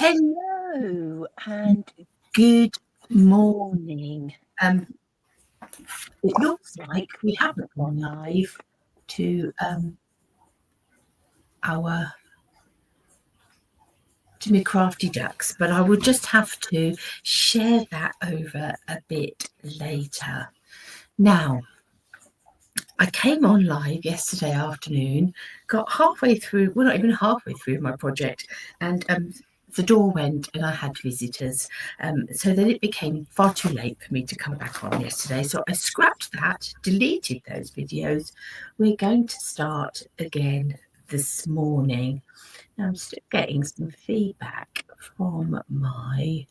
Hello and good morning. It looks like we haven't gone live to my crafty ducks, but I will just have to share that over a bit later. Now, I came on live yesterday afternoon, got halfway through, well, not even halfway through my project, and the door went and I had visitors. So then it became far too late for me to come back on yesterday. So I scrapped that, deleted those videos. We're going to start again this morning. Now I'm still getting some feedback from my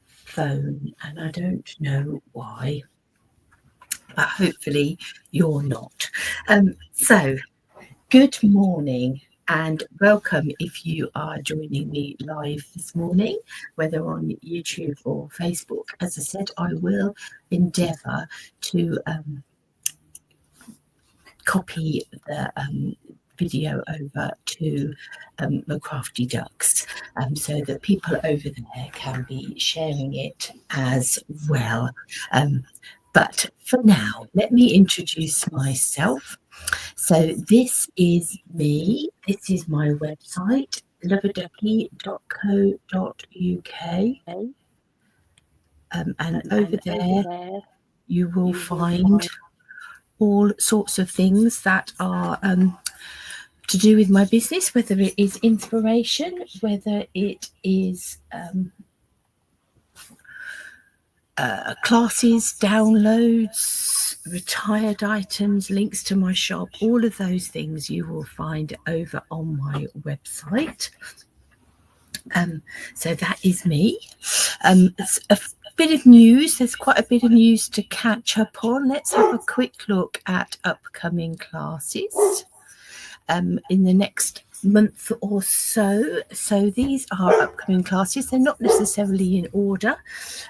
phone and I don't know why, but hopefully you're not. So good morning and welcome if you are joining me live this morning, whether on YouTube or Facebook. As I said, I will endeavour to copy the video over to the Crafty Ducks so that people over there can be sharing it as well. But for now, let me introduce myself. So this is me. This is my website, Love-a-Duckie.co.uk. And over there, you will find all sorts of things that are to do with my business, whether it is inspiration, whether it is classes, downloads, retired items, links to my shop, all of those things you will find over on my website. So that is me. It's a bit of news. There's quite a bit of news to catch up on. Let's have a quick look at upcoming classes in the next month or so. So these are upcoming classes. They're not necessarily in order.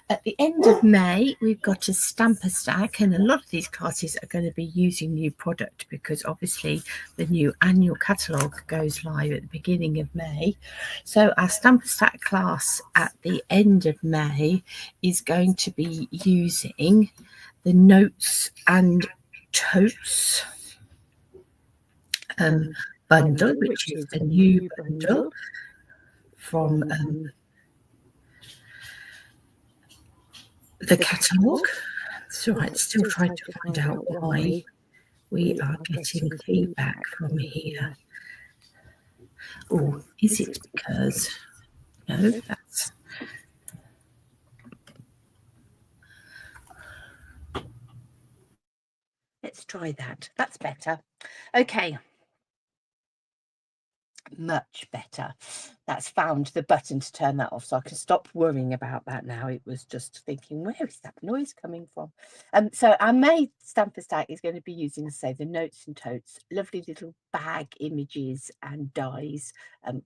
At the end of May, we've got a stamper stack, and a lot of these classes are going to be using new product because obviously the new annual catalogue goes live at the beginning of May. So our stamper stack class at the end of May is going to be using the notes and totes bundle, which is a new bundle from the catalogue. So I'm still trying to find out why we are getting feedback from here. Oh, is it because... No, that's... Let's try that. That's better. Okay. Much better. That's found the button to turn that off, so I can stop worrying about that now. It was just thinking, where is that noise coming from? So our May stamper stack is going to be using, say, the notes and totes, lovely little bag images and dies.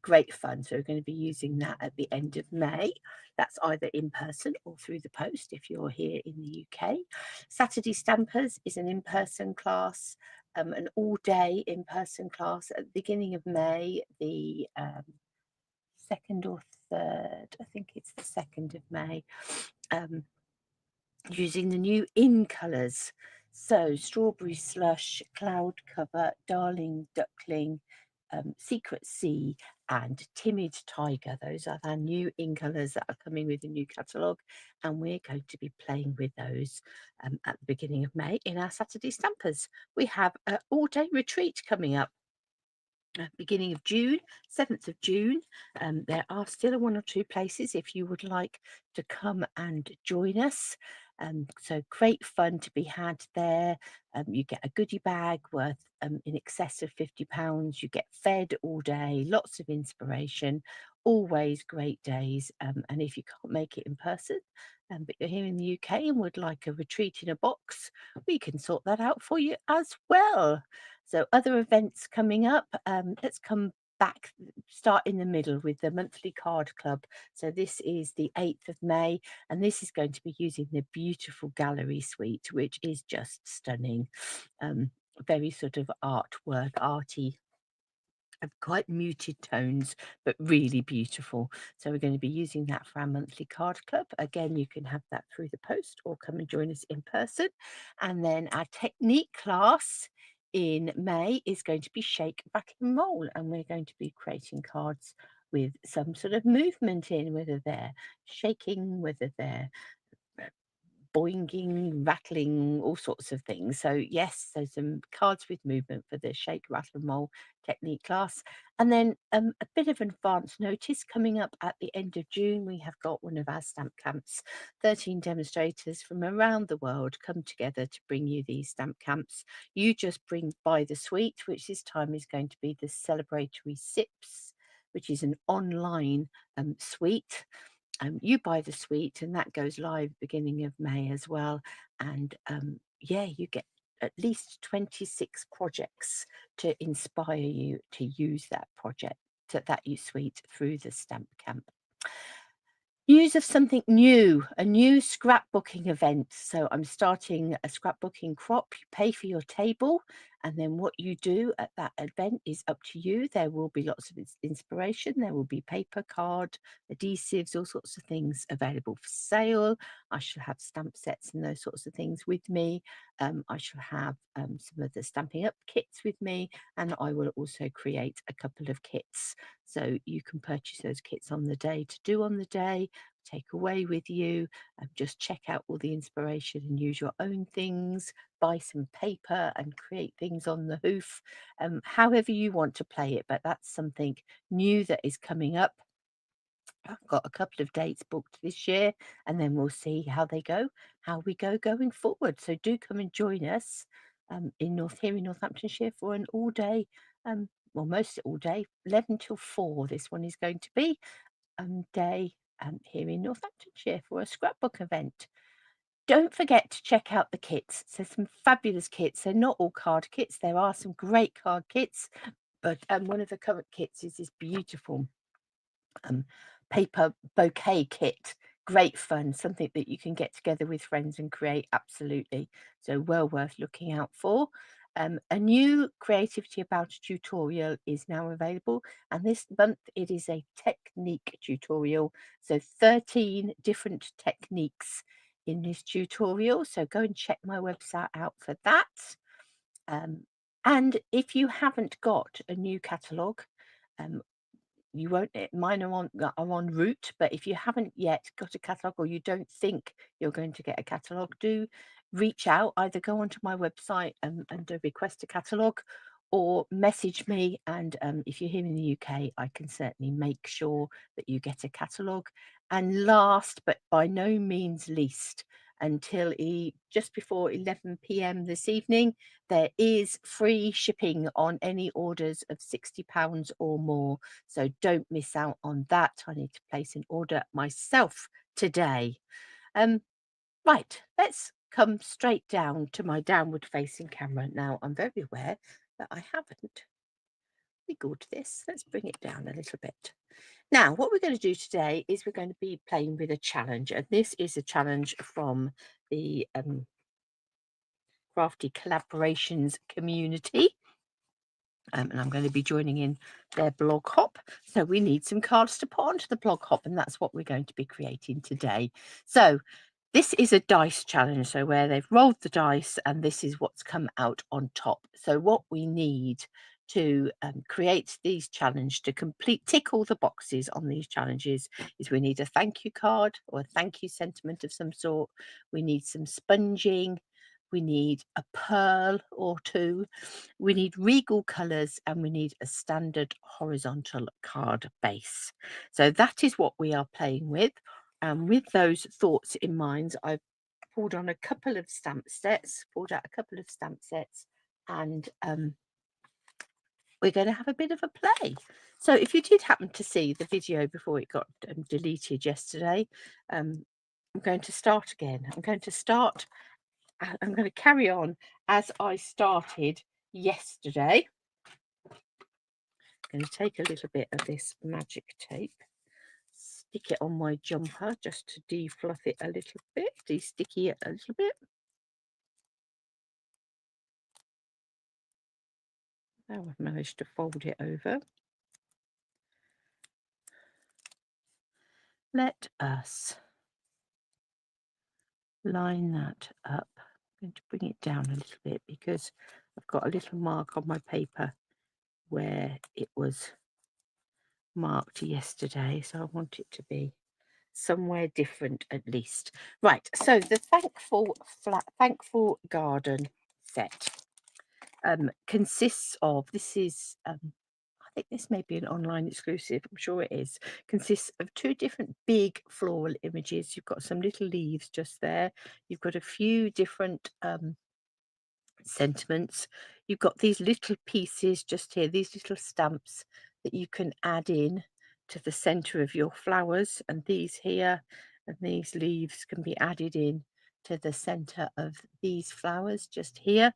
Great fun. So we're going to be using that at the end of May. That's either in person or through the post if you're here in the UK. Saturday Stampers is an in-person class. An all-day in-person class at the beginning of May, the 2nd or 3rd, I think it's the 2nd of May, using the new in colours. So Strawberry Slush, Cloud Cover, Darling Duckling, Secret Sea and Timid Tiger. Those are our new in colours that are coming with the new catalogue, and we're going to be playing with those at the beginning of May in our Saturday Stampers. We have an all-day retreat coming up beginning of June, 7th of June. There are still 1 or 2 places if you would like to come and join us. So great fun to be had there. You get a goodie bag worth in excess of £50. You get fed all day, lots of inspiration, always great days. And if you can't make it in person, but you're here in the UK and would like a retreat in a box, we can sort that out for you as well. So other events coming up, let's come back, start in the middle with the monthly card club. So this is the 8th of May, and this is going to be using the beautiful gallery suite, which is just stunning. Very sort of artwork, arty quite muted tones, but really beautiful. So we're going to be using that for our monthly card club. Again, you can have that through the post or come and join us in person. And then our technique class in May is going to be shake, rattle and roll, and we're going to be creating cards with some sort of movement in, whether they're shaking, whether they're boinging, rattling, all sorts of things. So yes, so some cards with movement for the shake, rattle and roll technique class. And then a bit of advance notice coming up at the end of June. We have got one of our stamp camps. 13 demonstrators from around the world come together to bring you these stamp camps. You just bring by the suite, which this time is going to be the celebratory SIPs, which is an online suite. You buy the suite, and that goes live beginning of May as well. And yeah, you get at least 26 projects to inspire you to use that project, that you suite through the stamp camp. News of something new, a new scrapbooking event. So I'm starting a scrapbooking crop. You pay for your table, and then what you do at that event is up to you. There will be lots of inspiration. There will be paper, card, adhesives, all sorts of things available for sale. I shall have stamp sets and those sorts of things with me. I shall have some of the Stampin' Up kits with me, and I will also create a couple of kits. So you can purchase those kits on the day to do on the day, take away with you, just check out all the inspiration and use your own things, buy some paper and create things on the hoof, however you want to play it. But that's something new that is coming up. I've got a couple of dates booked this year, and then we'll see how they go, how we go going forward. So do come and join us here in Northamptonshire for an all day, well, most all day, 11 till 4. This one is going to be day here in Northamptonshire for a scrapbook event. Don't forget to check out the kits. So some fabulous kits. They're not all card kits. There are some great card kits, but one of the current kits is this beautiful paper bouquet kit. Great fun, something that you can get together with friends and create, absolutely. So well worth looking out for. A new Creativity About a tutorial is now available, and this month it is a technique tutorial. So 13 different techniques in this tutorial. So go and check my website out for that. And if you haven't got a new catalogue, you won't, mine are on route, but if you haven't yet got a catalogue, or you don't think you're going to get a catalogue, do reach out. Either go onto my website and request a catalogue, or message me, and if you're here in the UK, I can certainly make sure that you get a catalogue. And last but by no means least, until just before 11 p.m. this evening, there is free shipping on any orders of £60 or more. So don't miss out on that. I need to place an order myself today. Right, let's come straight down to my downward facing camera. Now, I'm very aware that I haven't wiggled this. Let's bring it down a little bit. Now, what we're going to do today is we're going to be playing with a challenge. And this is a challenge from the Crafty Collaborations community. And I'm going to be joining in their blog hop. So we need some cards to put onto the blog hop, and that's what we're going to be creating today. So this is a dice challenge, so where they've rolled the dice and this is what's come out on top. So what we need to create these challenges, to tick all the boxes on these challenges, is we need a thank you card or a thank you sentiment of some sort. We need some sponging. We need a pearl or two. We need regal colours, and we need a standard horizontal card base. So that is what we are playing with. And with those thoughts in mind, I've pulled out a couple of stamp sets, and we're going to have a bit of a play. So if you did happen to see the video before it got deleted yesterday, I'm going to start again. I'm going to carry on as I started yesterday. I'm going to take a little bit of this magic tape, stick it on my jumper just to de-fluff it a little bit, de-sticky it a little bit. Now I've managed to fold it over. Let us line that up. I'm going to bring it down a little bit because I've got a little mark on my paper where it was marked yesterday, so I want it to be somewhere different at least. Right, so the Thankful Garden set consists of, this is I think this may be an online exclusive, I'm sure it is, consists of 2 different big floral images. You've got some little leaves just there, you've got a few different sentiments, you've got these little pieces just here, these little stamps that you can add in to the center of your flowers, and these here and these leaves can be added in to the center of these flowers just here.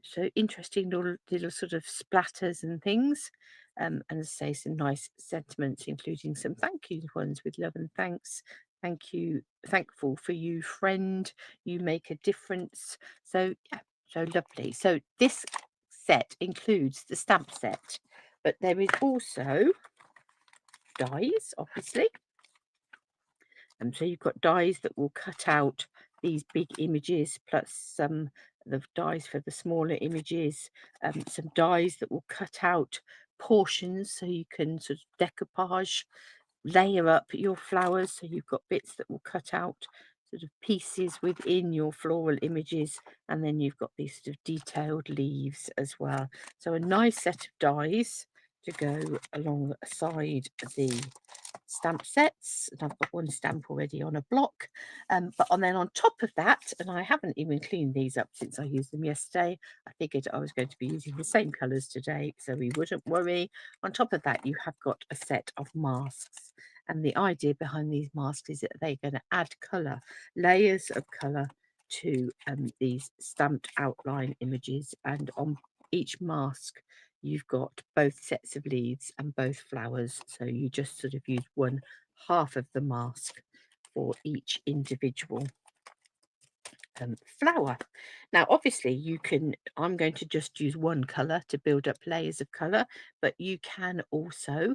So interesting little sort of splatters and things, and as I say, some nice sentiments, including some thank you ones with love and thanks. Thank you, thankful for you, friend, you make a difference. So yeah, so lovely. So this set includes the stamp set, but there is also dies, obviously. So you've got dies that will cut out these big images, plus some the dies for the smaller images, some dies that will cut out portions so you can sort of decoupage, layer up your flowers, so you've got bits that will cut out sort of pieces within your floral images, and then you've got these sort of detailed leaves as well. So a nice set of dies to go alongside the stamp sets, and I've got one stamp already on a block, and then on top of that, and I haven't even cleaned these up since I used them yesterday, I figured I was going to be using the same colours today so we wouldn't worry. On top of that, you have got a set of masks, and the idea behind these masks is that they're going to add colour, layers of colour to these stamped outline images, and on each mask you've got both sets of leaves and both flowers, so you just sort of use one half of the mask for each individual flower. Now obviously you can, I'm going to just use one colour to build up layers of colour, but you can also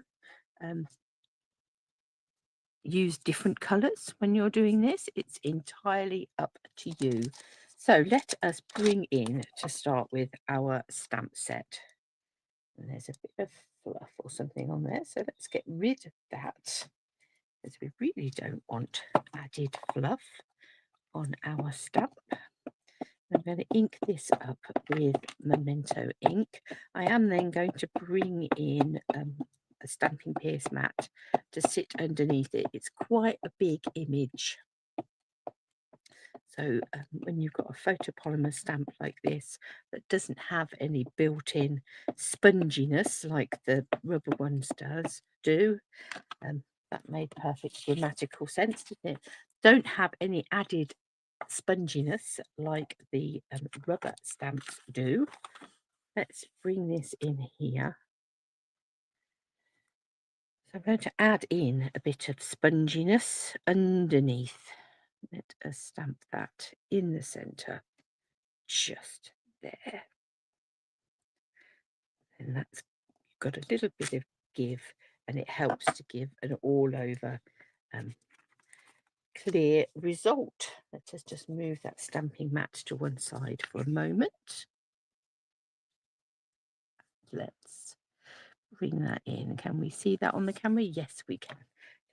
use different colours when you're doing this. It's entirely up to you. So let us bring in, to start with, our stamp set. And there's a bit of fluff or something on there, so let's get rid of that, because we really don't want added fluff on our stamp. I'm going to ink this up with Memento ink. I am then going to bring in a stamping pierce mat to sit underneath it. It's quite a big image, so when you've got a photopolymer stamp like this that doesn't have any built-in sponginess like the rubber ones do, that made perfect grammatical sense, didn't it? Don't have any added sponginess like the rubber stamps do. Let's bring this in here. So I'm going to add in a bit of sponginess underneath. Let us stamp that in the centre, just there. And that's got a little bit of give, and it helps to give an all over clear result. Let us just move that stamping mat to one side for a moment. Let's bring that in. Can we see that on the camera? Yes, we can.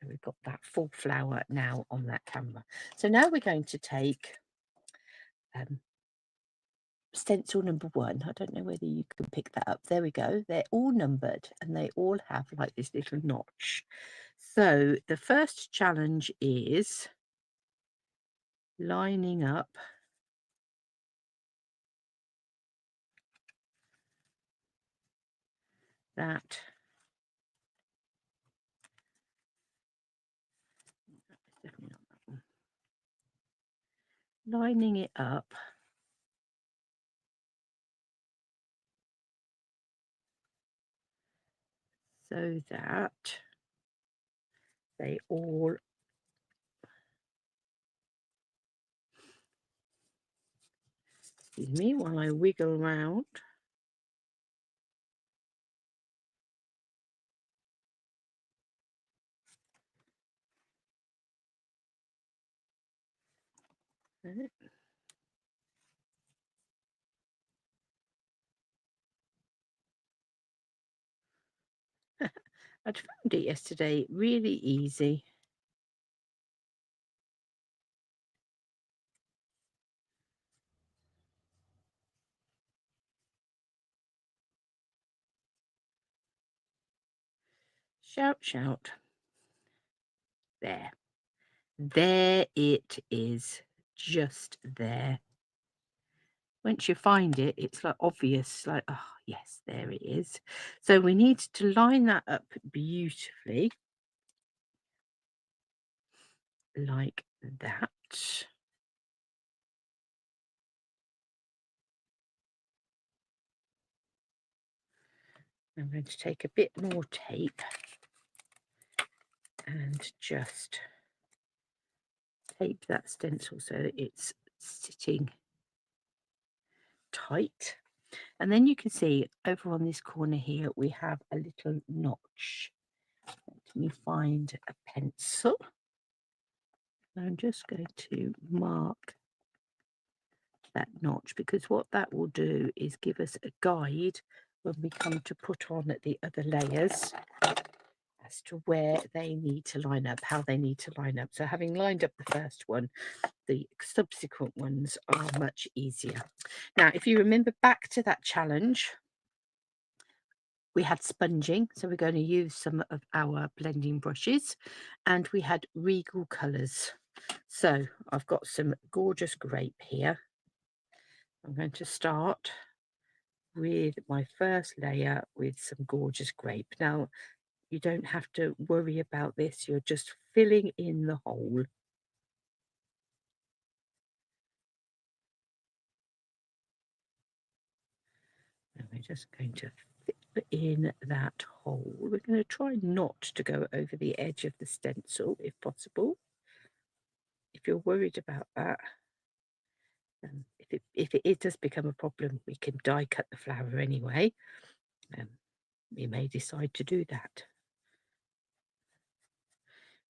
So we've got that full flower now on that camera. So now we're going to take stencil number 1. I don't know whether you can pick that up. There we go. They're all numbered and they all have like this little notch. So the first challenge is lining up that definitely not that one. Lining it up so that they all, excuse me while I wiggle around, I'd found it yesterday really easy. Shout, shout. There. There it is. Just there. Once you find it, it's like obvious, like, oh, yes, there it is. So we need to line that up beautifully, like that. I'm going to take a bit more tape and just tape that stencil so that it's sitting tight. And then you can see over on this corner here, we have a little notch. Let me find a pencil. I'm just going to mark that notch, because what that will do is give us a guide when we come to put on the other layers as to where they need to line up, how they need to line up. So having lined up the first one, the subsequent ones are much easier. Now, if you remember back to that challenge, we had sponging, so we're going to use some of our blending brushes, and we had regal colours. So I've got some gorgeous grape here. I'm going to start with my first layer with some gorgeous grape. Now, you don't have to worry about this, you're just filling in the hole. And we're just going to fill in that hole. We're going to try not to go over the edge of the stencil if possible. If you're worried about that, if it does become a problem, we can die cut the flower anyway. We may decide to do that.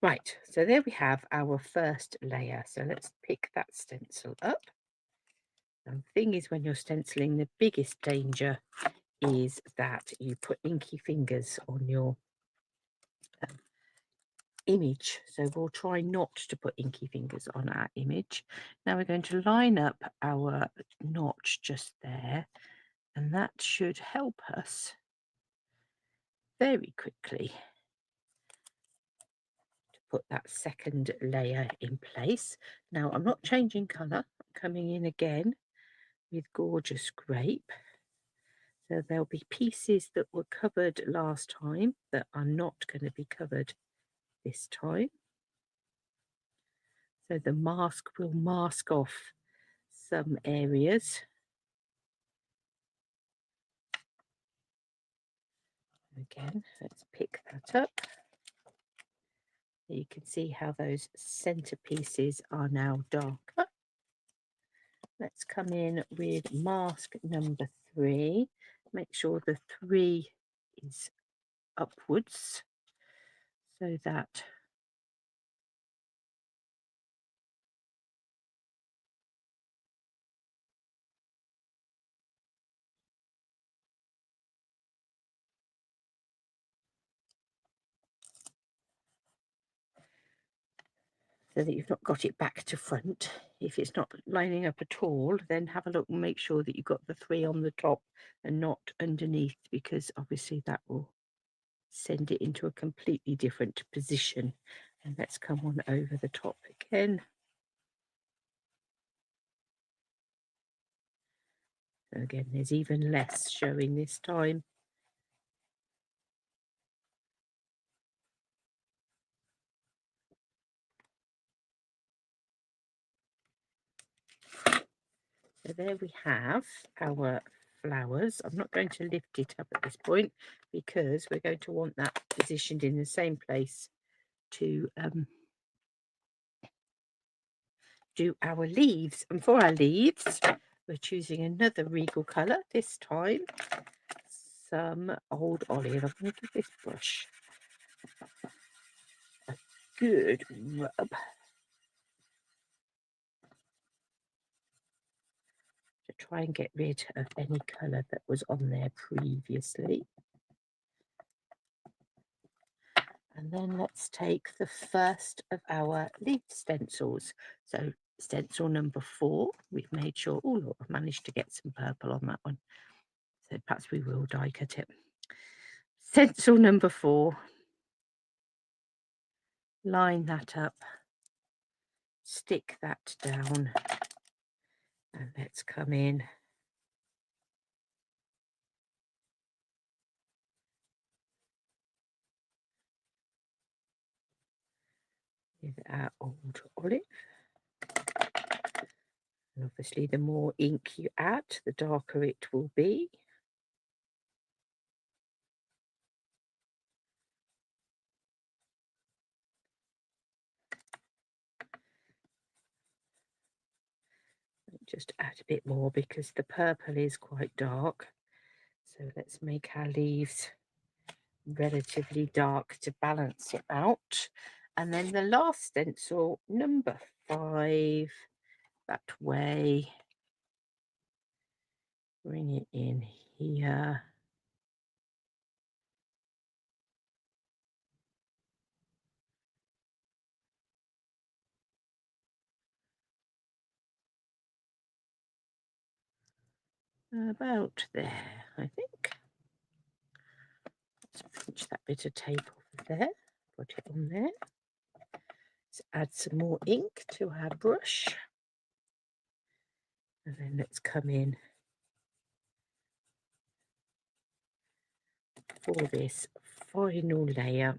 Right, so there we have our first layer. So let's pick that stencil up. And the thing is, when you're stenciling, the biggest danger is that you put inky fingers on your image. So we'll try not to put inky fingers on our image. Now we're going to line up our notch just there, and that should help us very quickly to put that second layer in place. Now I'm not changing colour, I'm coming in again with gorgeous grape. So there'll be pieces that were covered last time that are not going to be covered this time. So the mask will mask off some areas. Again, let's pick that up. You can see how those centre pieces are now darker. Let's come in with mask number 3. Make sure the 3 is upwards so that you've not got it back to front. If it's not lining up at all, then have a look and make sure that you've got the 3 on the top and not underneath, because obviously that will send it into a completely different position. And let's come on over the top again. So again, there's even less showing this time. So there we have our flowers. I'm not going to lift it up at this point because we're going to want that positioned in the same place to do our leaves. And for our leaves, we're choosing another regal colour this time, some old olive. I'm going to give this brush a good rub. try and get rid of any colour that was on there previously. And then let's take the first of our leaf stencils. So stencil number 4, we've made sure, oh look, I've managed to get some purple on that one. So perhaps we will die cut it. Stencil number 4, line that up, stick that down, and let's come in with our old olive. And obviously the more ink you add, the darker it will be. Just add a bit more because the purple is quite dark. So let's make our leaves relatively dark to balance it out. And then the last stencil, number 5, that way. Bring it in here. About there, I think. Let's pinch that bit of tape off of there, put it on there. Let's add some more ink to our brush. And then let's come in for this final layer.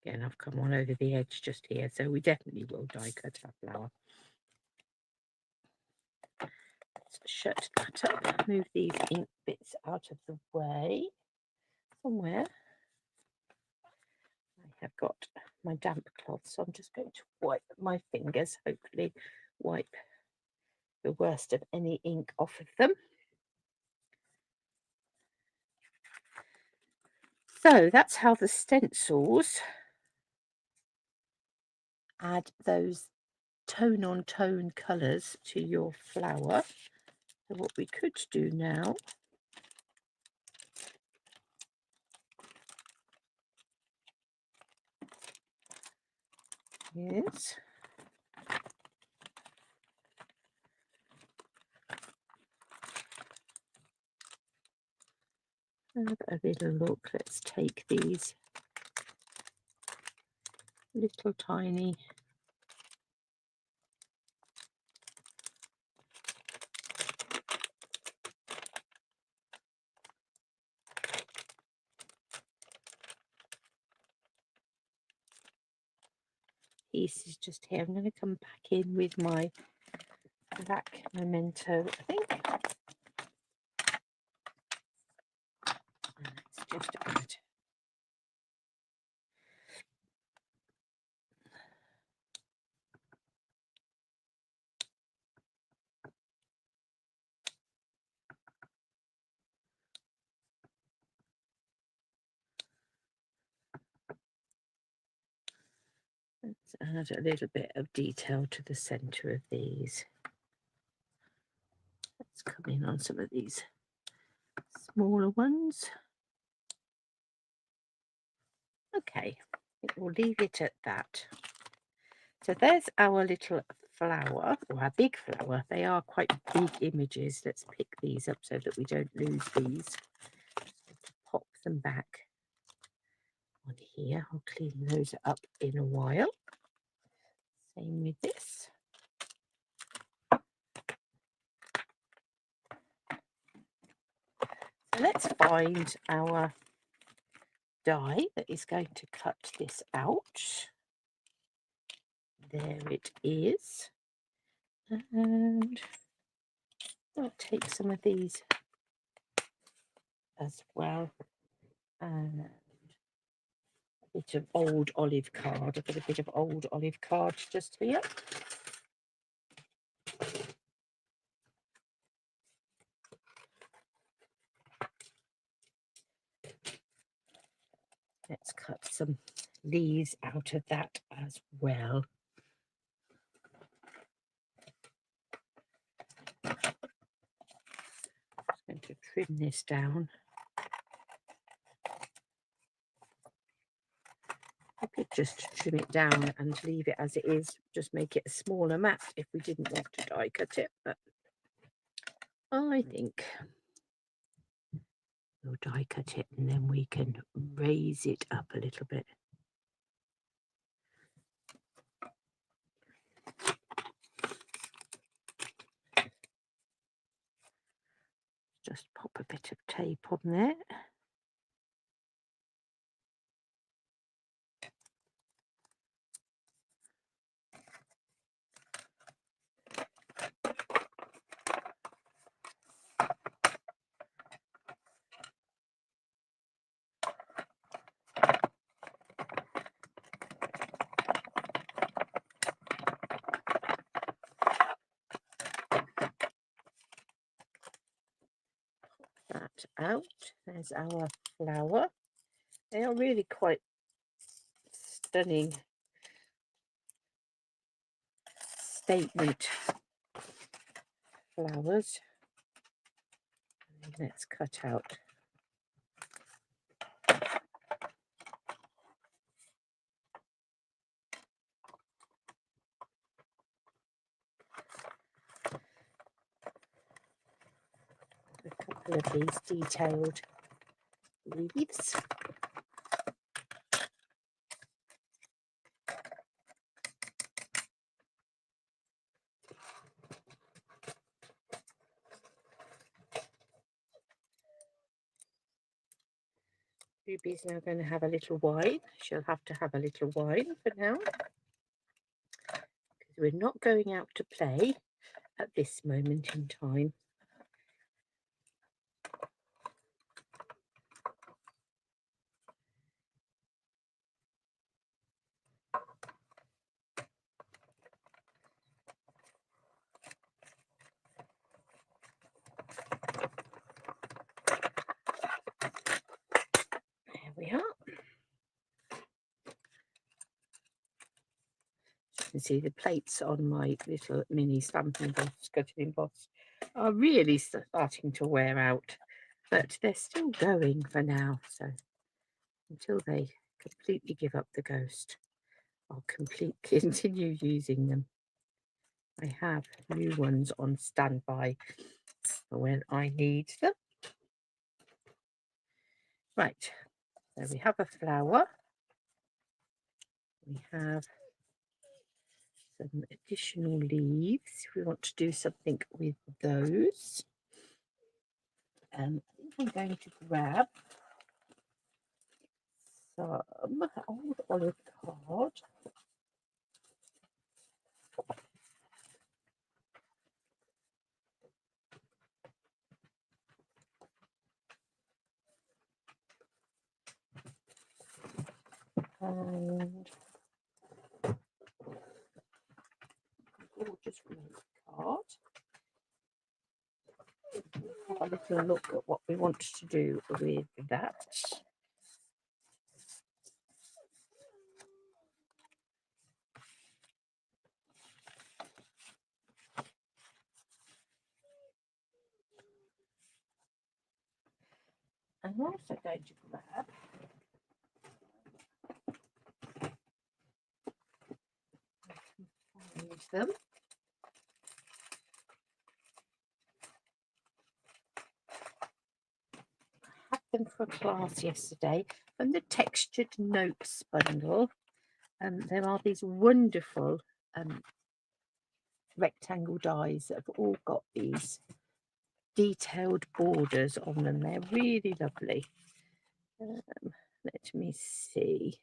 Again, I've come on over the edge just here, so we definitely will die cut our flower. Let's shut that up, move these ink bits out of the way. Somewhere I have got my damp cloth, so I'm just going to wipe my fingers, hopefully wipe the worst of any ink off of them. So that's how the stencils add those tone on tone colours to your flower. So what we could do now is have a little look. Let's take these little tiny pieces just here. I'm going to come back in with my black memento, I think. And let's just add Let's add a little bit of detail to the centre of these. Let's come in on some of these smaller ones. Okay, we'll leave it at that. So there's our little flower, or our big flower. They are quite big images. Let's pick these up so that we don't lose these. Just pop them back on here. I'll clean those up in a while. Same with this. So let's find our die that is going to cut this out. There it is. And I'll take some of these as well. And a bit of old olive card. I've got a bit of old olive card just here. Let's cut some leaves out of that as well. I'm just going to trim this down. I could just trim it down and leave it as it is, just make it a smaller mat if we didn't want to die cut it, but I think we'll die cut it and then we can raise it up a little bit. Just pop a bit of tape on there. That out. There's our flower. They are really quite stunning statement flowers. And let's cut out a couple of these detailed leaves. Ruby's now going to have a little wine. She'll have to have a little wine for now, because we're not going out to play at this moment in time. There we are. You can see the plates on my little mini stamping box, cutting emboss, are really starting to wear out, but they're still going for now. So until they completely give up the ghost, I'll continue using them. I have new ones on standby for when I need them. Right, so we have a flower. We have some additional leaves if we want to do something with those. I think I'm going to grab some old olive card. And gorgeous red card. Have a little look at what we want to do with that. I'm also going to grab them. I had them for a class yesterday from the Textured Notes bundle. There are these wonderful rectangle dies that have all got these detailed borders on them. They're really lovely. Let me see.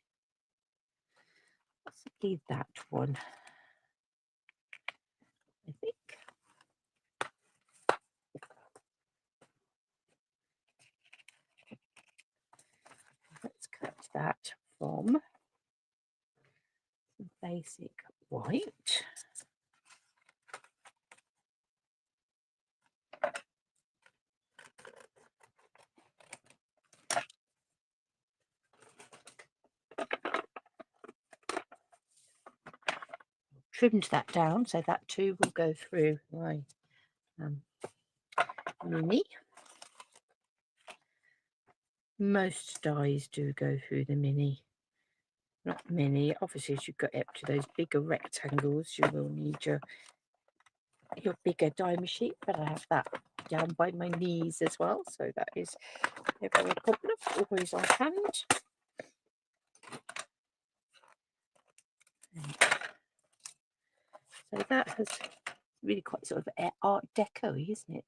Possibly that one, I think. Let's cut that from some basic white. trimmed that down, so that too will go through my mini. Most dies do go through the mini. Not many. Obviously, as you get up to those bigger rectangles, you will need your bigger die machine. But I have that down by my knees as well, so that is never a problem. Always on hand. So that has really quite sort of Art Deco-y, isn't it?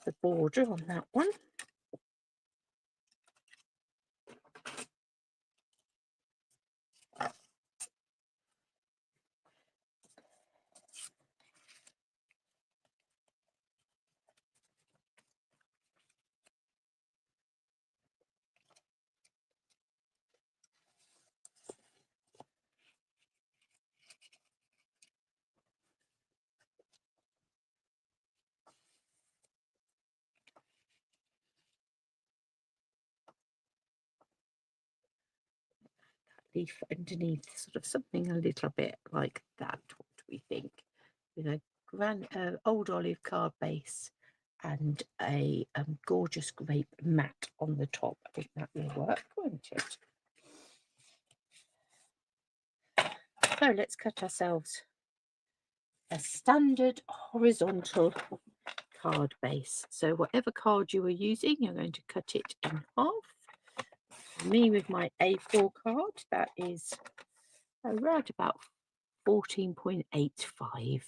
The border on that one. Leaf underneath, sort of something a little bit like that. What do we think? With a old olive card base and a gorgeous grape mat on the top. I think that will work, won't it? So let's cut ourselves a standard horizontal card base. So whatever card you are using, you're going to cut it in half. For me, with my A4 card, that is around about 14.85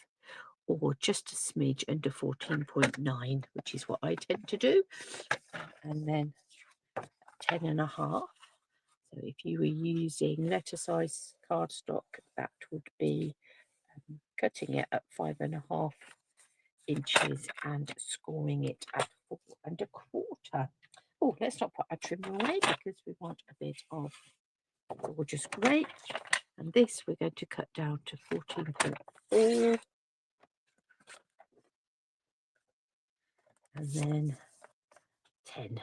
or just a smidge under 14.9, which is what I tend to do. And then 10.5. So if you were using letter size cardstock, that would be cutting it at 5.5 inches and scoring it at 4.25. Oh, let's not put our trim away because we want a bit of gorgeous grape. And this we're going to cut down to 14.4. And then 10.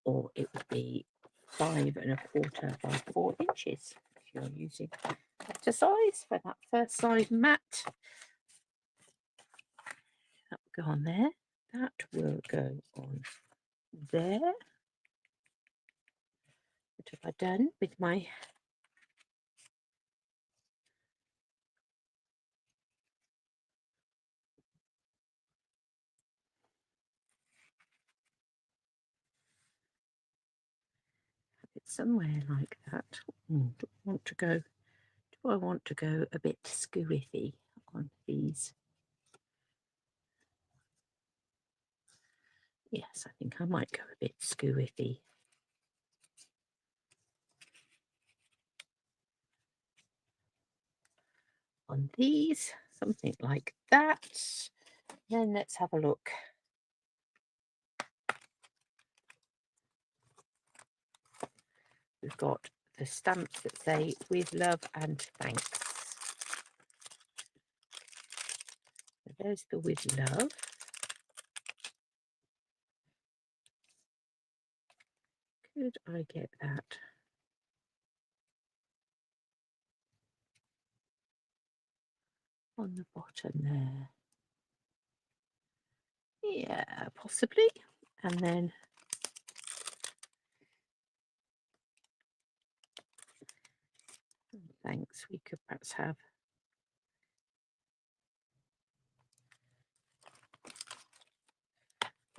Or it would be 5.25 by 4 inches if you're using letter size for that first side mat. That will go on there. That will go on there. What have I done with my somewhere like that? Do I want to go a bit squiffy on these? Yes, I think I might go a bit squiffy. On these, something like that. Then let's have a look. We've got the stamps that say "with love and thanks." So there's the "with love." Could I get that? On the bottom there. Yeah, possibly. And then thanks, we could perhaps have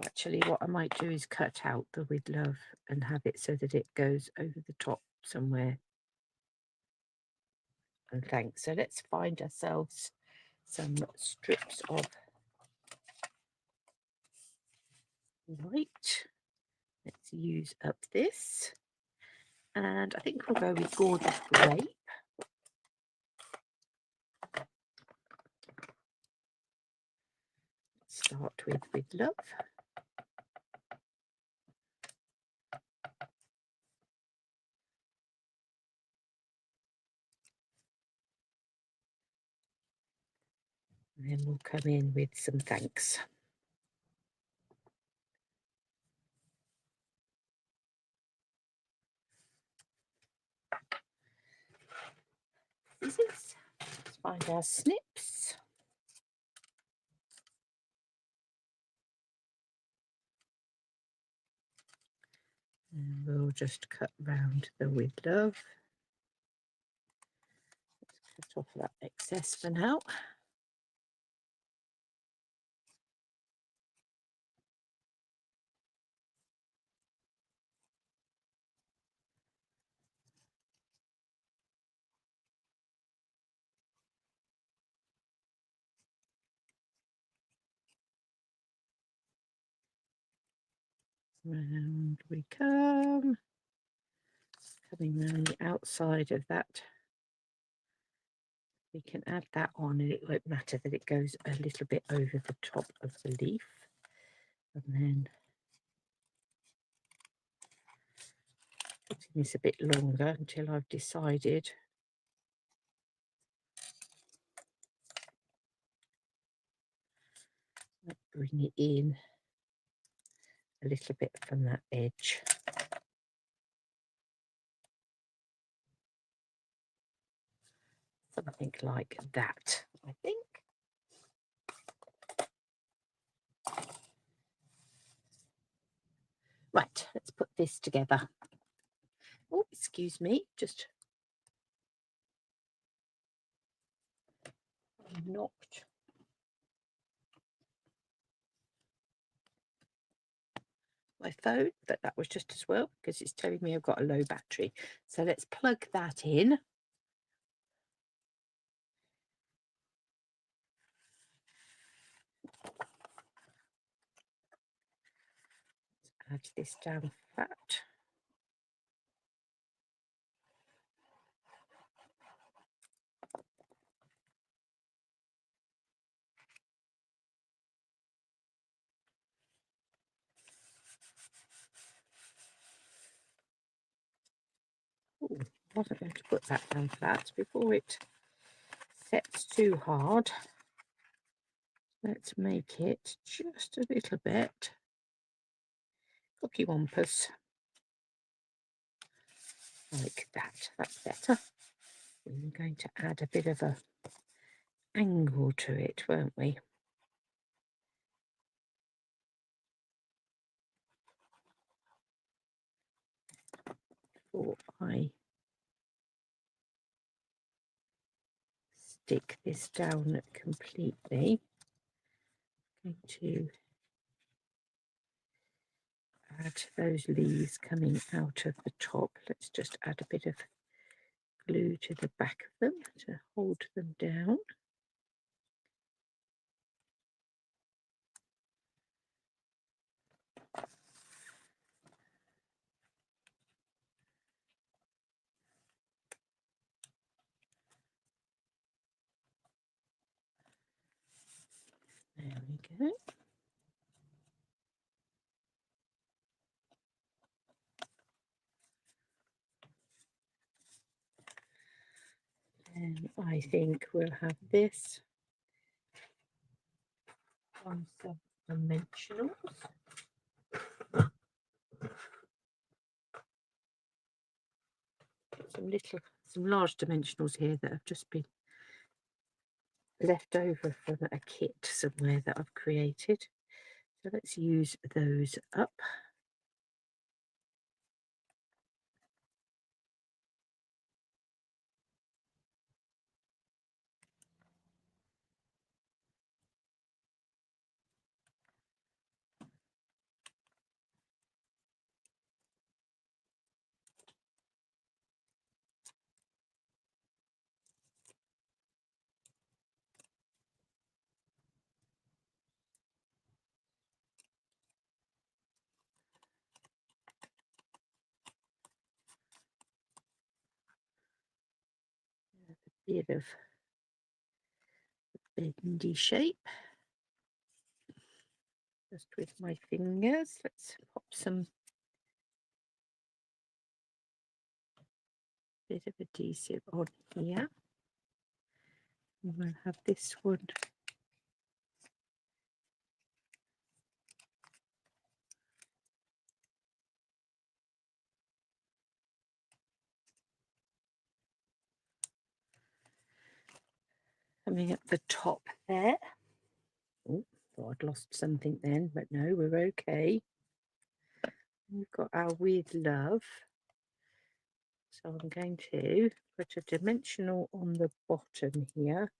actually what I might do is cut out the "with love" and have it so that it goes over the top somewhere. And thanks. So let's find ourselves some strips of white. Let's use up this. And I think we'll go with gorgeous grape. Start with love. And then we'll come in with some thanks. daisies. Let's find our snips. And we'll just cut round the with love. Let's cut off that excess for now. Round we come. Coming around the outside of that, we can add that on, and it won't matter that it goes a little bit over the top of the leaf. And then putting this a bit longer until I've decided bring it in a little bit from that edge. Something like that, I think. Right, let's put this together. Oh, excuse me, just knocked my phone, but that was just as well because it's telling me I've got a low battery. So let's plug that in. Let's add this down flat. Ooh, I wasn't going to put that down flat before it sets too hard. Let's make it just a little bit cookie wampus. Like that. That's better. We're going to add a bit of a angle to it, won't we? Before I stick this down completely, I'm going to add those leaves coming out of the top. Let's just add a bit of glue to the back of them to hold them down. There we go. And I think we'll have this on some dimensionals. Some large dimensionals here that have just been left over from a kit somewhere that I've created. So let's use those up. A bit of bendy shape. Just with my fingers, let's pop some bit of adhesive on here. And we'll have this one coming up the top there. Oh, thought I'd lost something then, but no, we're okay. We've got our With Love. So I'm going to put a dimensional on the bottom here.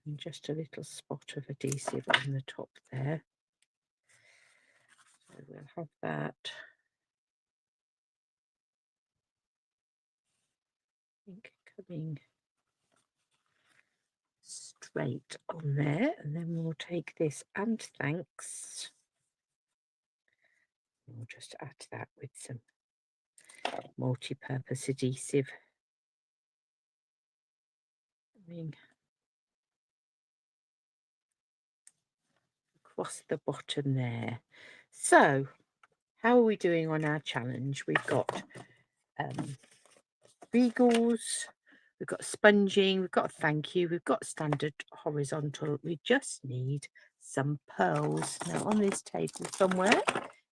And just a little spot of adhesive on the top there. So we'll have that. I think coming straight on there, and then we'll take this and thanks. We'll just add that with some multi-purpose adhesive. Coming across the bottom there. So how are we doing on our challenge? We've got regals, we've got sponging, we've got a thank you, we've got standard horizontal. We just need some pearls. Now on this table somewhere,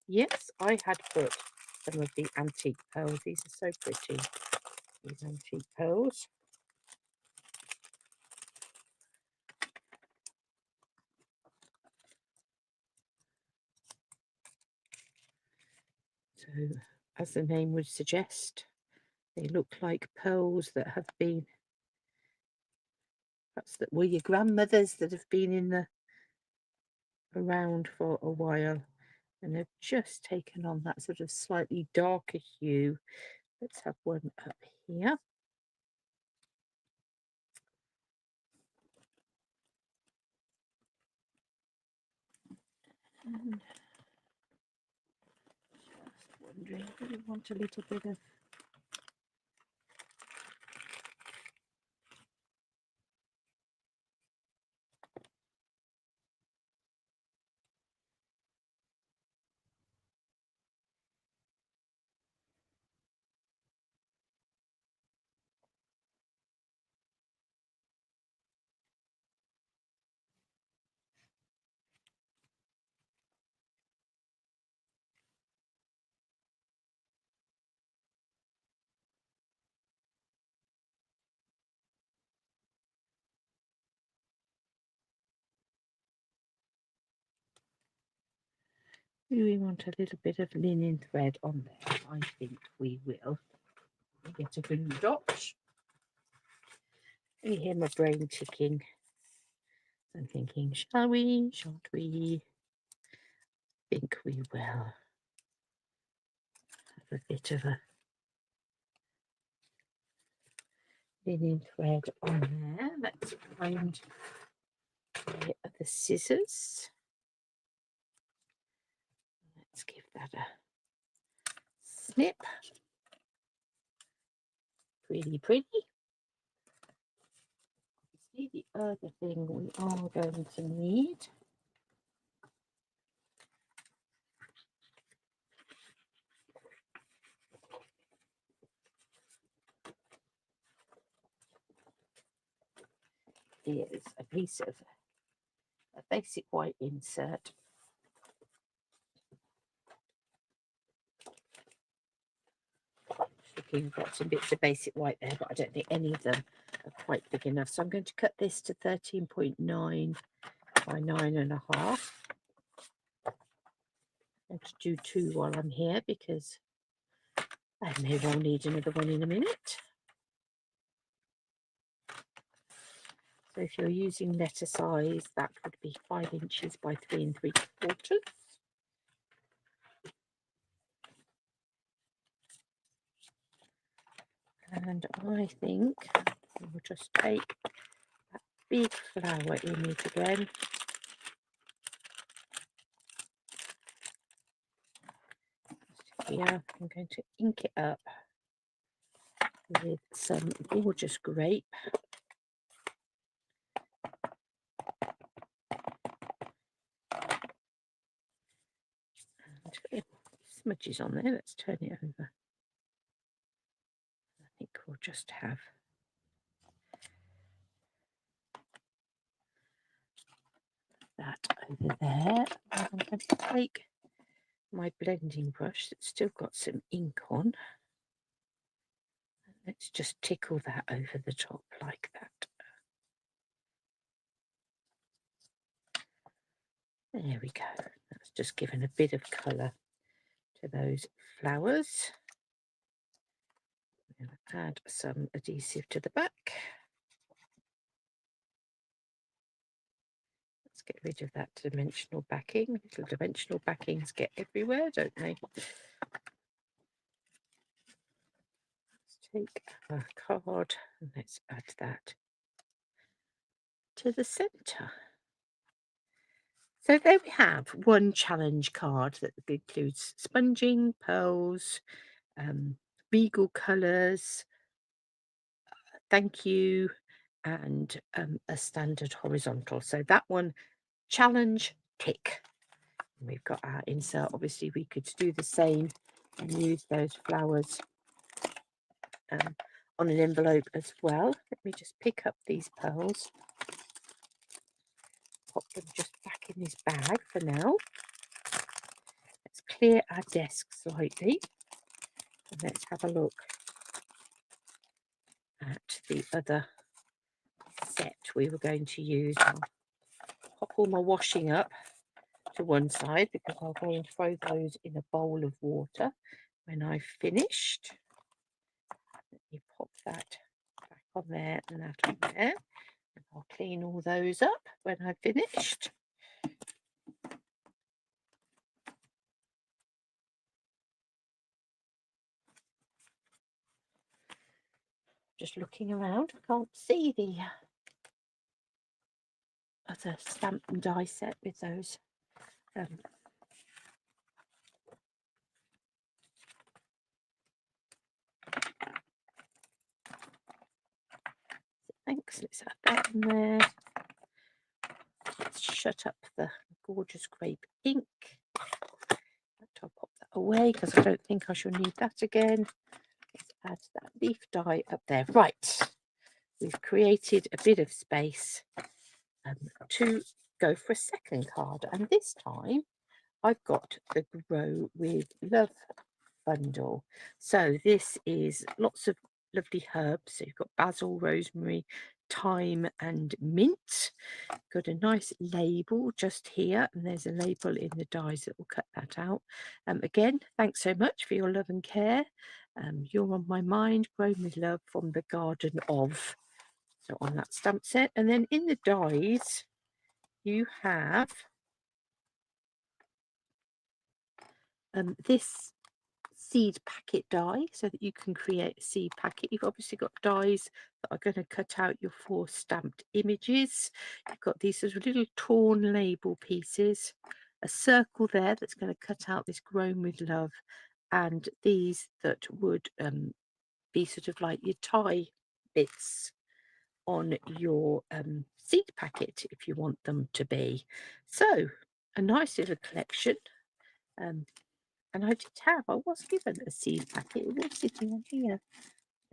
yes, I had put some of the antique pearls. These are so pretty, these antique pearls. So as the name would suggest, they look like pearls that have been, perhaps that were your grandmothers, that have been in the around for a while, and they've just taken on that sort of slightly darker hue. Let's have one up here. And just wondering, do we want a little bit of do we want a little bit of linen thread on there? I think we will. Get a green dot. You hear my brain ticking. I'm thinking, shall we? Shan't we? I think we will have a bit of a linen thread on there. Let's find the other scissors. Let's give that a snip. Pretty pretty. See, the other thing we are going to need is a piece of a basic white insert. We've got some bits of basic white there, but I don't think any of them are quite big enough. So I'm going to cut this to 13.9 by 9.5. I'm going to do 2 while I'm here because I may well need another one in a minute. So if you're using letter size, that would be 5 inches by 3 3/4. And I think we'll just take that big flower image again. Here, I'm going to ink it up with some gorgeous grape. And smudges on there. Let's turn it over. I think we'll just have that over there. And I'm going to take my blending brush that's still got some ink on. Let's just tickle that over the top like that. There we go. That's just given a bit of colour to those flowers. We'll add some adhesive to the back. Let's get rid of that dimensional backing. Little dimensional backings get everywhere, don't they? Let's take our card and let's add that to the centre. So there we have one challenge card that includes sponging, pearls, regal colours, thank you, and a standard horizontal. So that one, challenge, tick. And we've got our insert. Obviously we could do the same and use those flowers on an envelope as well. Let me just pick up these pearls, pop them just back in this bag for now. Let's clear our desk slightly and let's have a look at the other set we were going to use. I'll pop all my washing up to one side because I'll go and throw those in a bowl of water when I've finished. Let me pop that back on there and that on there, and I'll clean all those up when I've finished. Just looking around, I can't see the other stamp and die set with those thanks. Let's add that in there. Let's shut up the gorgeous grape ink. I'll pop that away because I don't think I shall need that again. Let's add that leaf die up there. Right, we've created a bit of space to go for a second card, and this time I've got the Grow with Love bundle. So this is lots of lovely herbs. So you've got basil, rosemary, thyme and mint. Got a nice label just here, and there's a label in the dies that will cut that out. Again, thanks so much for your love and care. You're on my mind, grown with love from the garden of. So on that stamp set, and then in the dies you have this seed packet die, so that you can create a seed packet. You've obviously got dies that are going to cut out your 4 stamped images. You've got these sort of little torn label pieces, a circle there that's going to cut out this grown with love, and these that would be sort of like your tie bits on your seed packet if you want them to be. So a nice little collection. And I was given a seed packet. It was sitting on here.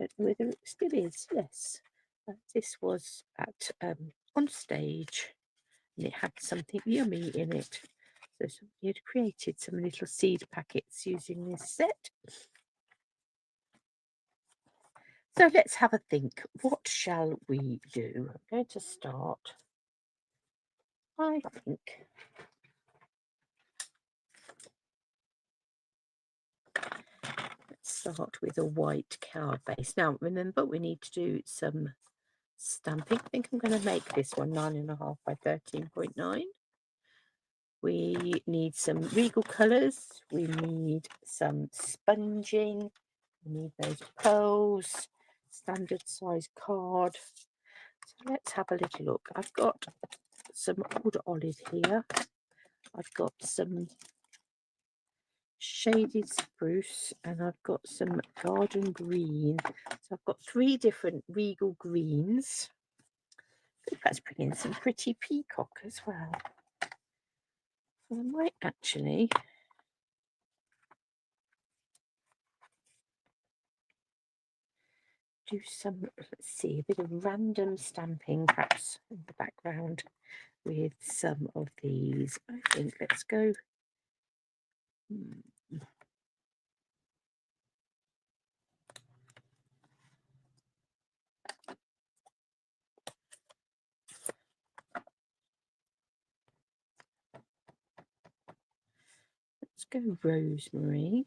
I don't know whether it still is. Yes. This was at on stage, and it had something yummy in it. So somebody had created some little seed packets using this set. So let's have a think. What shall we do? I'm going to start, I think, let's start with a white card base. Now remember, we need to do some stamping. I think I'm going to make this one 9.5 by 13.9. We need some regal colours. We need some sponging. We need those pearls. Standard size card. So let's have a little look. I've got some old olive here. I've got some shaded spruce, and I've got some garden green. So I've got 3 different regal greens. Let's bring in some pretty peacock as well. So I might actually do some, let's see, a bit of random stamping perhaps in the background with some of these. I think let's go. go rosemary.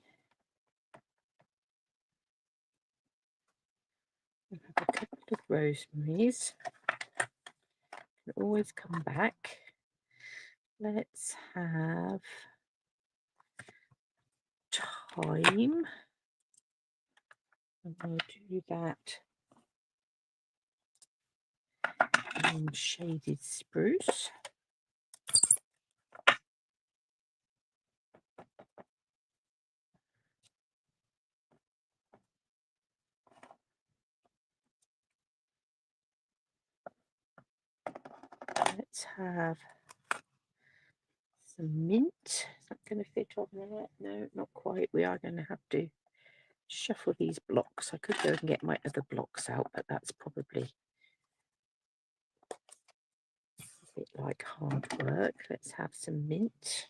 I'll have a couple of rosemaries. Can always come back. Let's have thyme. And we'll do that in shaded spruce. Let's have some mint. Is that going to fit on there? No, not quite. We are going to have to shuffle these blocks. I could go and get my other blocks out, but that's probably a bit like hard work. Let's have some mint.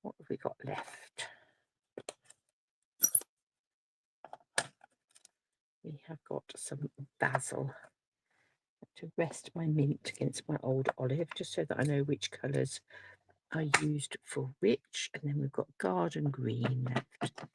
What have we got left? We have got some basil. To rest my mint against my old olive, just so that I know which colours are used for which. And then we've got garden green left.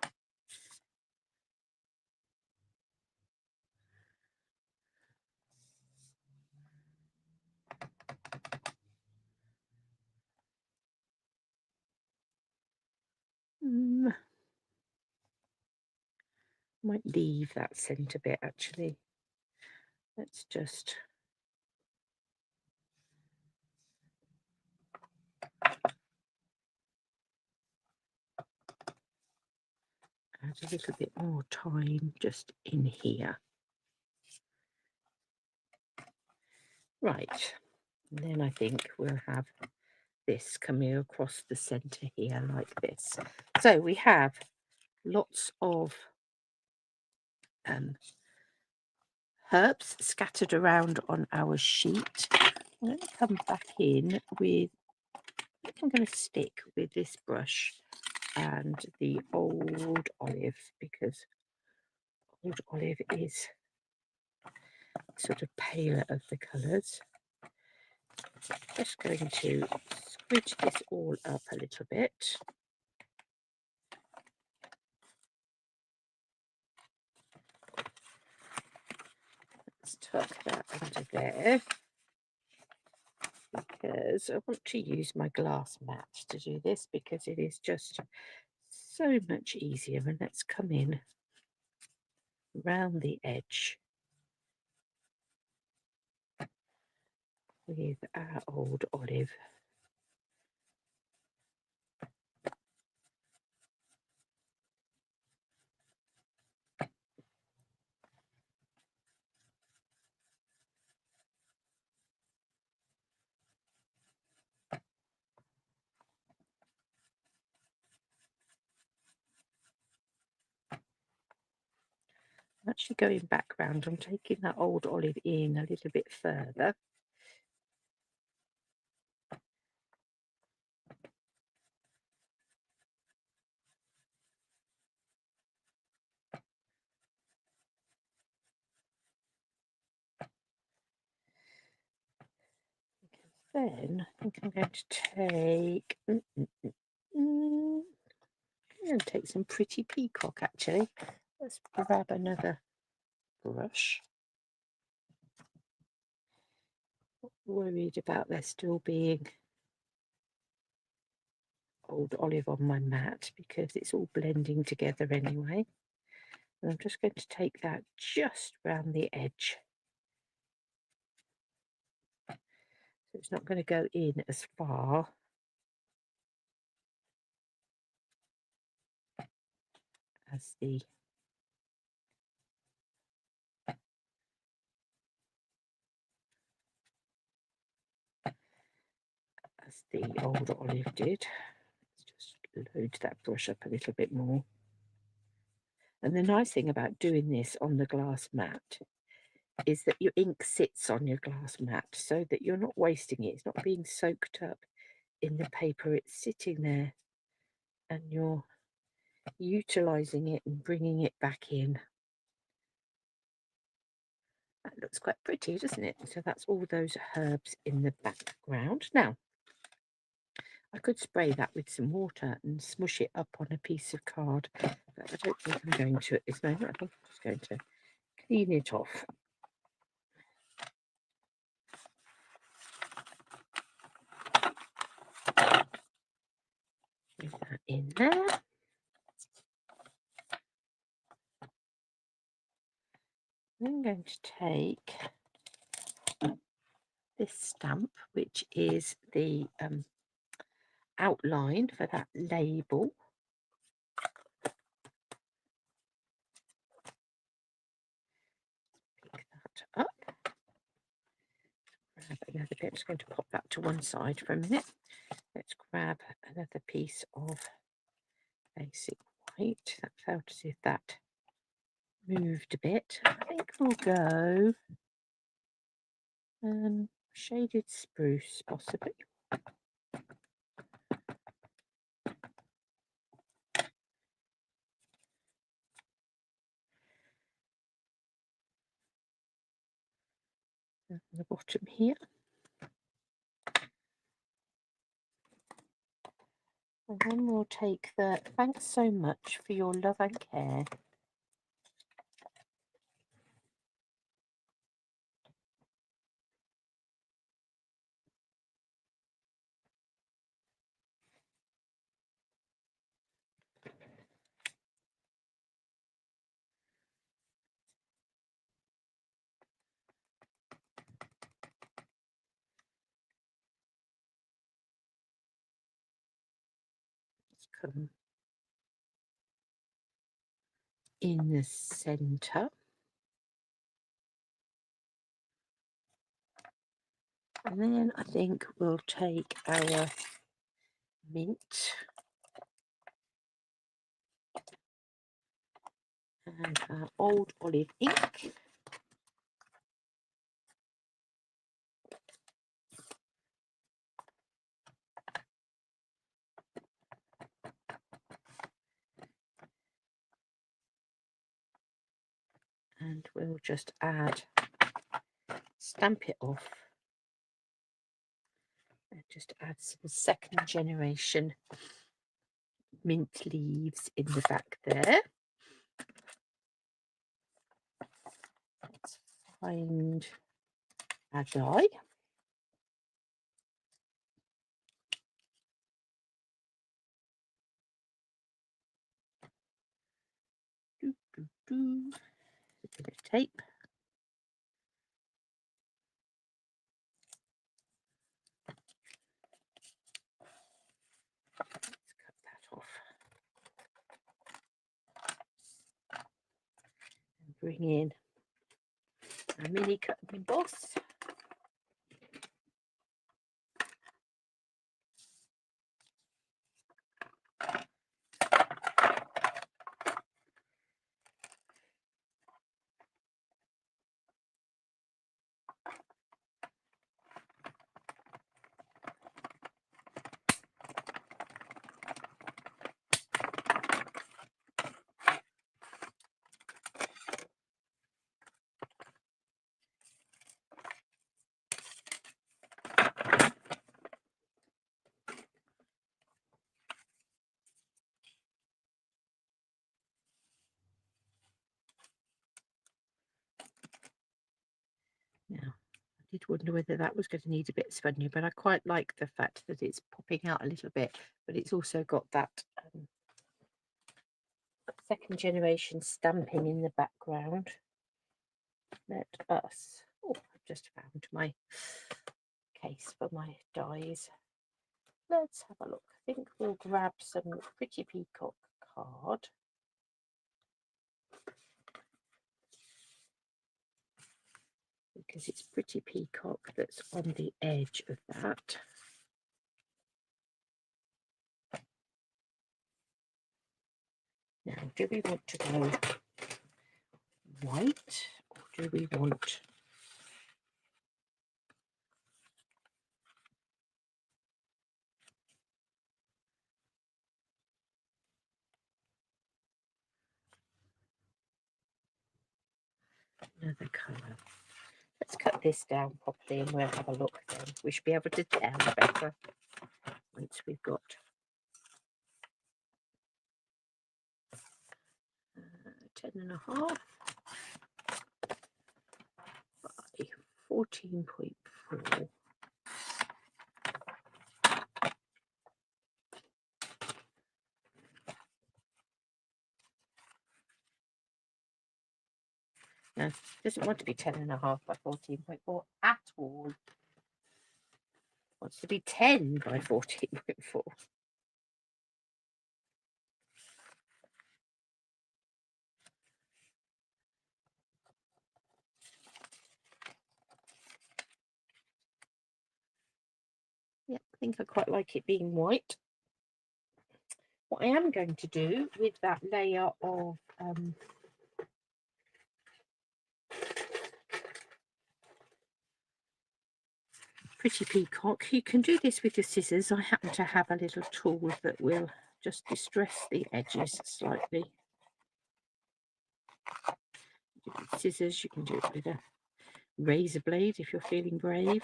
Might leave that scent a bit actually. Let's just add a little bit more thyme just in here. Right, and then I think we'll have this coming across the centre here like this. So we have lots of herbs scattered around on our sheet. I'm going to come back in with, I think I'm going to stick with this brush and the old olive, because old olive is sort of paler of the colours. Just going to squidge this all up a little bit. Let's tuck that under there, because I want to use my glass mat to do this, because it is just so much easier. And let's come in round the edge with our old olive. Actually going back round, I'm taking that old olive in a little bit further. Then I think I'm going to take I'm going to take some Pretty Peacock actually. Let's grab another brush. Not worried about there still being old olive on my mat, because it's all blending together anyway. And I'm just going to take that just round the edge. So it's not going to go in as far as the old olive did. Let's just load that brush up a little bit more. And the nice thing about doing this on the glass mat is that your ink sits on your glass mat so that you're not wasting it. It's not being soaked up in the paper. It's sitting there and you're utilising it and bringing it back in. That looks quite pretty, doesn't it? So that's all those herbs in the background. Now, I could spray that with some water and smush it up on a piece of card, but I don't think I'm going to at this moment. I think I'm just going to clean it off. Put that in there. I'm going to take this stamp, which is the outline for that label. Pick that up. Grab another bit. I'm just going to pop that to one side for a minute. Let's grab another piece of basic white. That felt as if that moved a bit. I think we'll go shaded spruce, possibly. On the bottom here. And then we'll take the thanks so much for your love and care. Let's come in the centre. And then I think we'll take our mint and our old olive ink. And we'll just stamp it off. And just add some second generation mint leaves in the back there. Let's find our die. A bit of tape. Let's cut that off. And bring in a mini cut and emboss. Now, I did wonder whether that was going to need a bit of sponging, but I quite like the fact that it's popping out a little bit, but it's also got that second generation stamping in the background. Let us, oh, I've just found my case for my dies. Let's have a look. I think we'll grab some Pretty Peacock card. Because it's Pretty Peacock that's on the edge of that. Now, do we want to go white or do we want Another colour. Let's cut this down properly and we'll have a look then. We should be able to tell better once we've got 10.5 by 14.4. No, it doesn't want to be 10.5 by 14.4 at all. It wants to be 10 by 14.4. Yeah, I think I quite like it being white. What I am going to do with that layer of Pretty Peacock, you can do this with your scissors. I happen to have a little tool that will just distress the edges slightly. You do it with scissors, you can do it with a razor blade if you're feeling brave.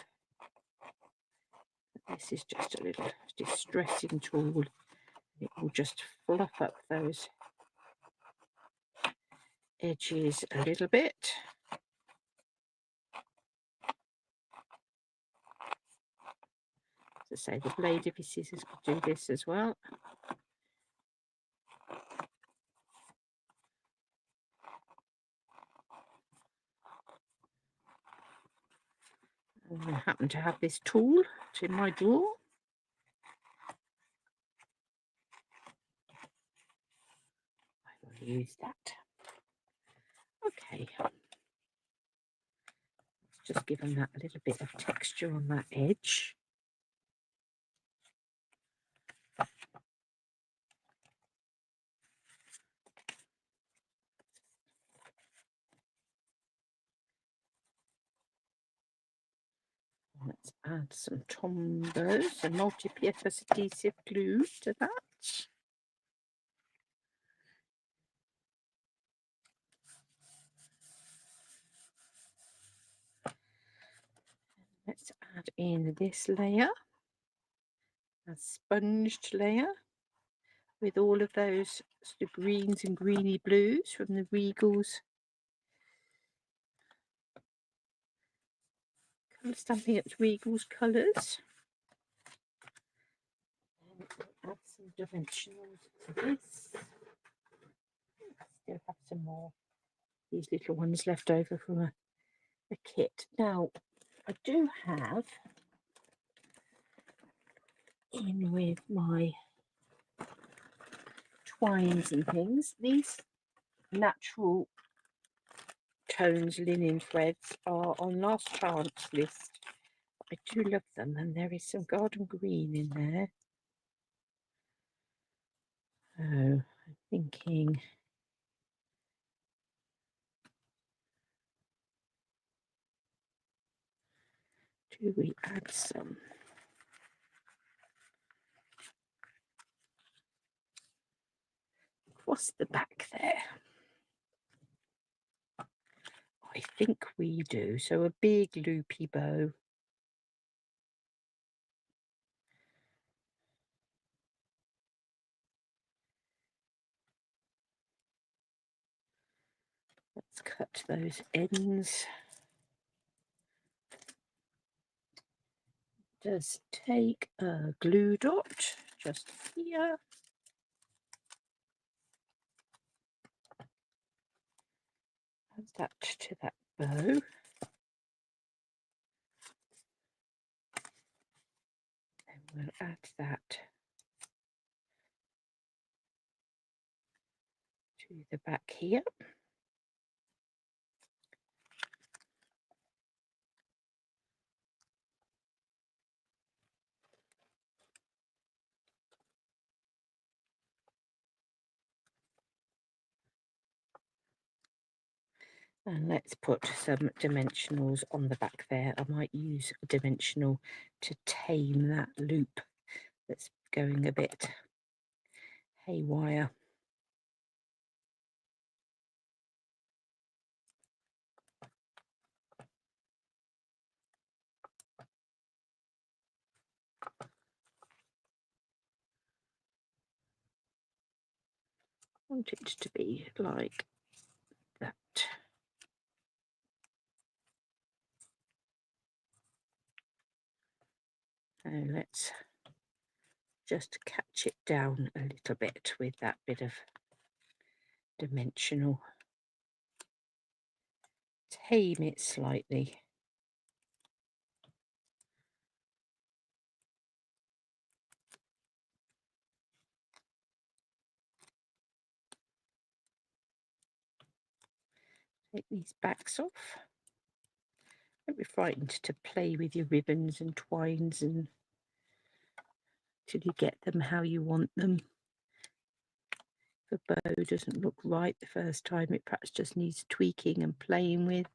This is just a little distressing tool. It will just fluff up those edges a little bit. As I say, the blade of your scissors could do this as well. I happen to have this tool. It's in my drawer. I will use that. Okay. Just give them that a little bit of texture on that edge. Let's add some Tombow, some multi-purpose adhesive glue to that. Let's add in this layer, a sponged layer with all of those sort of greens and greeny blues from the Regals colour stamping at Regals colours. And we'll add some dimensionals to this. Still have some more these little ones left over from a kit. Now I do have in with my twines and things, these natural tones linen threads are on last chance list. I do love them, and there is some garden green in there. Oh, I'm thinking do we add some across the back there? I think we do. So a big loopy bow. Let's cut those ends. Just take a glue dot just here. Add that to that bow. And we'll add that to the back here. And let's put some dimensionals on the back there. I might use a dimensional to tame that loop that's going a bit haywire. I want it to be like that. So let's just catch it down a little bit with that bit of dimensional. Tame it slightly. Take these backs off. Don't be frightened to play with your ribbons and twines and till you get them how you want them. If a bow doesn't look right the first time, it perhaps just needs tweaking and playing with.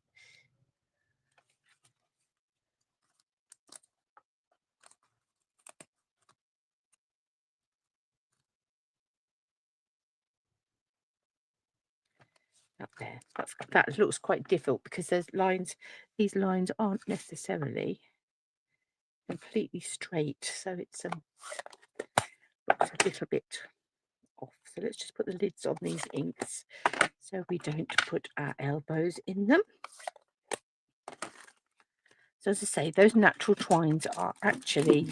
Up there. That looks quite difficult because there's lines. These lines aren't necessarily completely straight, so it's looks a little bit off. So let's just put the lids on these inks so we don't put our elbows in them. So as I say, those natural twines are actually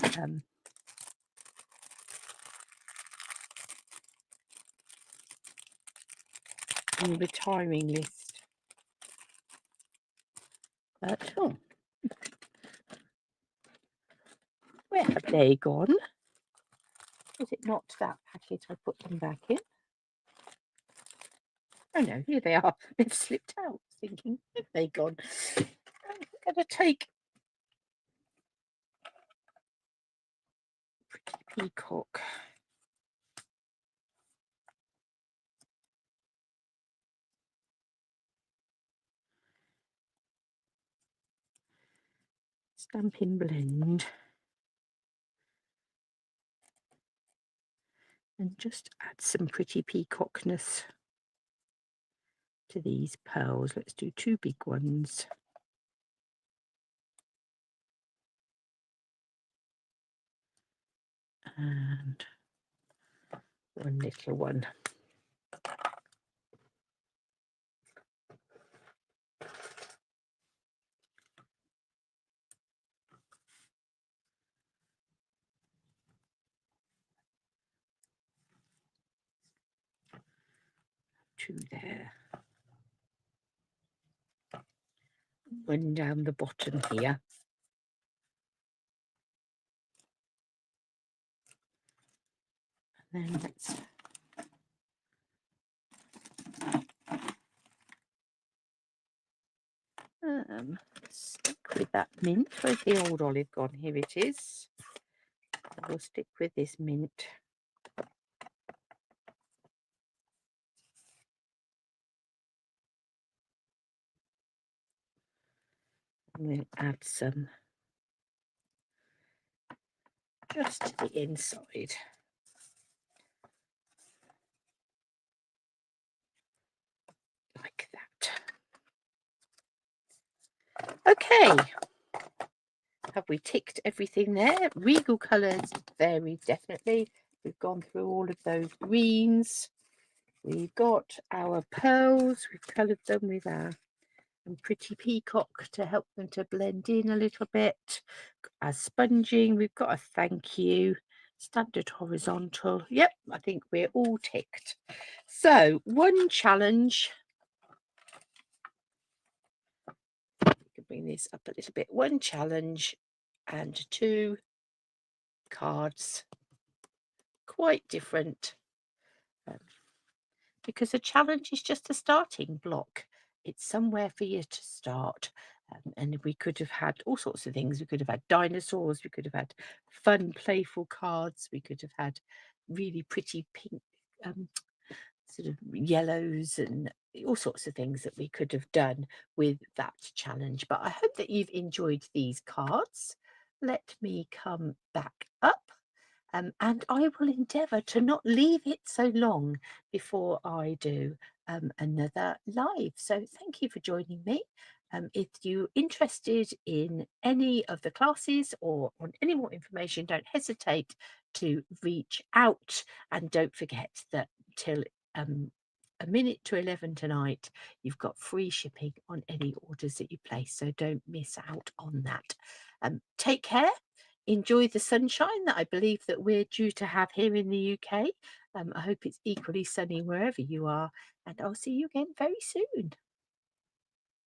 on the retiring list. But where have they gone? Is it not that packet I put them back in? Oh no, here they are. They've slipped out. Thinking, where have they gone? I'm going to take Pretty Peacock. Stampin' Blend. And just add some Pretty Peacockness to these pearls. Let's do 2 big ones. And 1 little one. Two there. 1 down the bottom here. And then let's stick with that mint. Where's the old olive gone? Here it is. We'll stick with this mint. And we'll add some just to the inside. Like that. Okay. Have we ticked everything there? Regal colours vary definitely. We've gone through all of those greens. We've got our pearls. We've coloured them with our Pretty Peacock to help them to blend in a little bit. Our sponging. We've got a thank you. Standard horizontal. Yep, I think we're all ticked. So 1 challenge. We can bring this up a little bit. 1 challenge and 2 cards. Quite different. Because a challenge is just a starting block. It's somewhere for you to start. And we could have had all sorts of things. We could have had dinosaurs. We could have had fun, playful cards. We could have had really pretty pink, sort of yellows and all sorts of things that we could have done with that challenge. But I hope that you've enjoyed these cards. Let me come back up. And I will endeavour to not leave it so long before I do another live. So thank you for joining me. If you're interested in any of the classes or on any more information, don't hesitate to reach out, and don't forget that till a minute to 11 tonight, you've got free shipping on any orders that you place, so don't miss out on that. Take care, enjoy the sunshine that I believe that we're due to have here in the UK. I hope it's equally sunny wherever you are, and I'll see you again very soon.